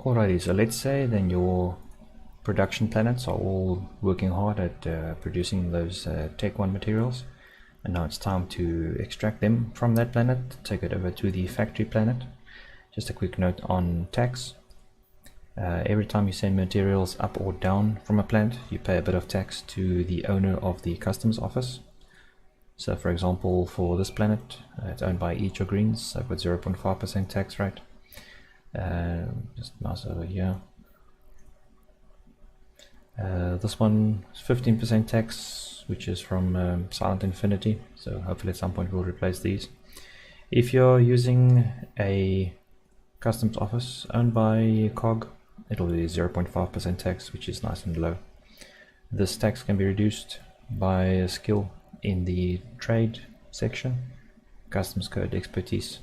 Alrighty, so let's say then your production planets are all working hard at producing those Tech 1 materials, and now it's time to extract them from that planet, take it over to the factory planet. Just a quick note on tax. Every time you send materials up or down from a planet, you pay a bit of tax to the owner of the customs office. So for example, for this planet, it's owned by Eat Your Greens, so I've got 0.5% tax rate. Just mouse over here. This one is 15% tax, which is from Silent Infinity, so hopefully at some point we'll replace these. If you're using a customs office owned by COG, it'll be 0.5% tax, which is nice and low. This tax can be reduced by a skill in the trade section, customs code expertise.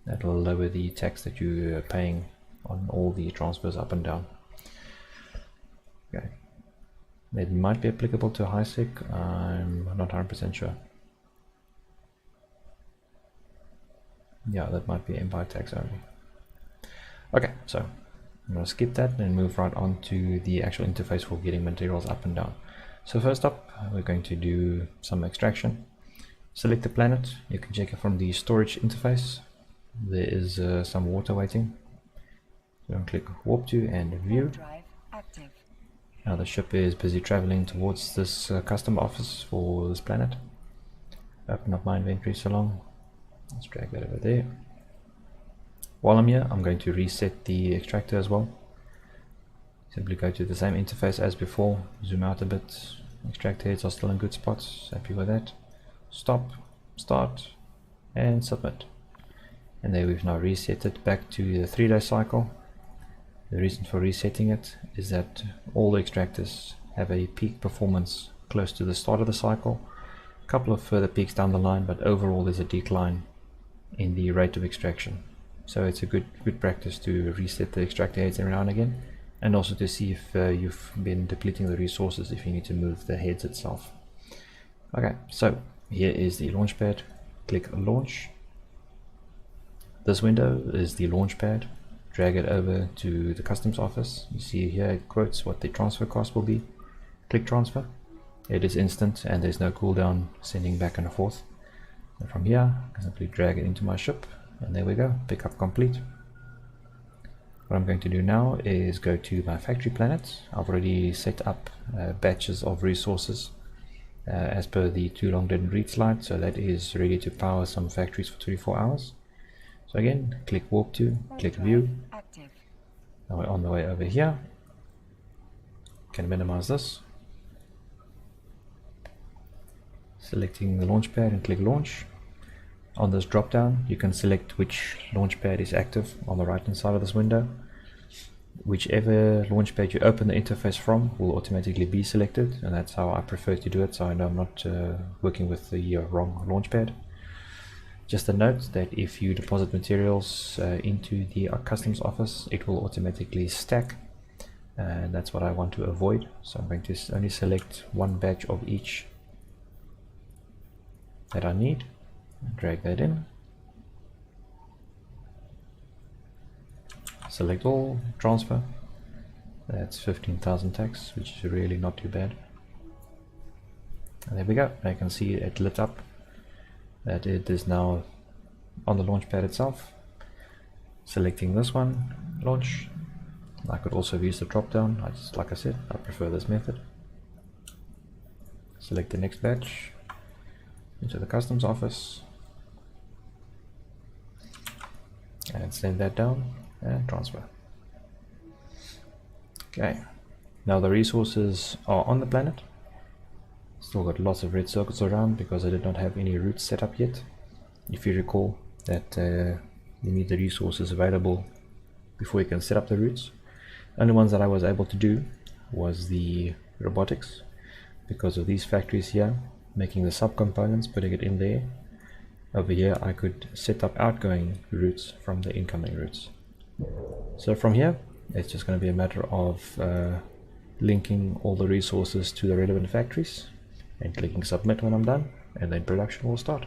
That'll lower the tax that you are paying on all the transfers up and down. Okay, it might be applicable to HiSec, I'm not 100% sure. Yeah, that might be Empire tax only. Okay, so I'm going to skip that and move right on to the actual interface for getting materials up and down. So first up, we're going to do some extraction. Select the planet. You can check it from the storage interface. There is some water waiting. So I'm click warp to and view. Now the ship is busy traveling towards this custom office for this planet. Open up my inventory so long. Let's drag that over there. While I'm here, I'm going to reset the extractor as well. Simply go to the same interface as before, zoom out a bit. Extractor heads are still in good spots, happy with that. Stop, start, and submit. And there we've now reset it back to the 3-day cycle. The reason for resetting it is that all the extractors have a peak performance close to the start of the cycle. A couple of further peaks down the line, but overall there's a decline in the rate of extraction. So it's a good practice to reset the extractor heads every now and again, and also to see if you've been depleting the resources, if you need to move the heads itself. Okay, so here is the launchpad. Click launch. This window is the launchpad. Drag it over to the customs office. You see here it quotes what the transfer cost will be. Click transfer. It is instant and there's no cooldown sending back and forth. And from here, I can simply drag it into my ship. And there we go, pickup complete. What I'm going to do now is go to my factory planet. I've already set up batches of resources as per the Too Long Didn't Read slide, so that is ready to power some factories for 24 hours. So again, click warp to, click view. Now we're on the way over here. Can minimize this. Selecting the launchpad and click launch. On this drop down, you can select which launchpad is active on the right hand side of this window. Whichever launchpad you open the interface from will automatically be selected, and that's how I prefer to do it, so I know I'm not working with the wrong launchpad. Just a note that if you deposit materials into the customs office, it will automatically stack, and that's what I want to avoid. So I'm going to only select one batch of each that I need. Drag that in, select all, transfer. That's 15,000 tax, which is really not too bad. And there we go. I can see it lit up, that it is now on the launchpad itself. Selecting this one, launch. I could also use the drop down. Like I said, I prefer this method. Select the next batch into the customs office. And send that down and transfer. Okay, now the resources are on the planet. Still got lots of red circles around because I did not have any routes set up yet. If you recall that you need the resources available before you can set up the routes. The only ones that I was able to do was the robotics, because of these factories here, making the subcomponents, putting it in there. Over here I could set up outgoing routes from the incoming routes. So from here it's just going to be a matter of linking all the resources to the relevant factories and clicking submit when I'm done, and then production will start.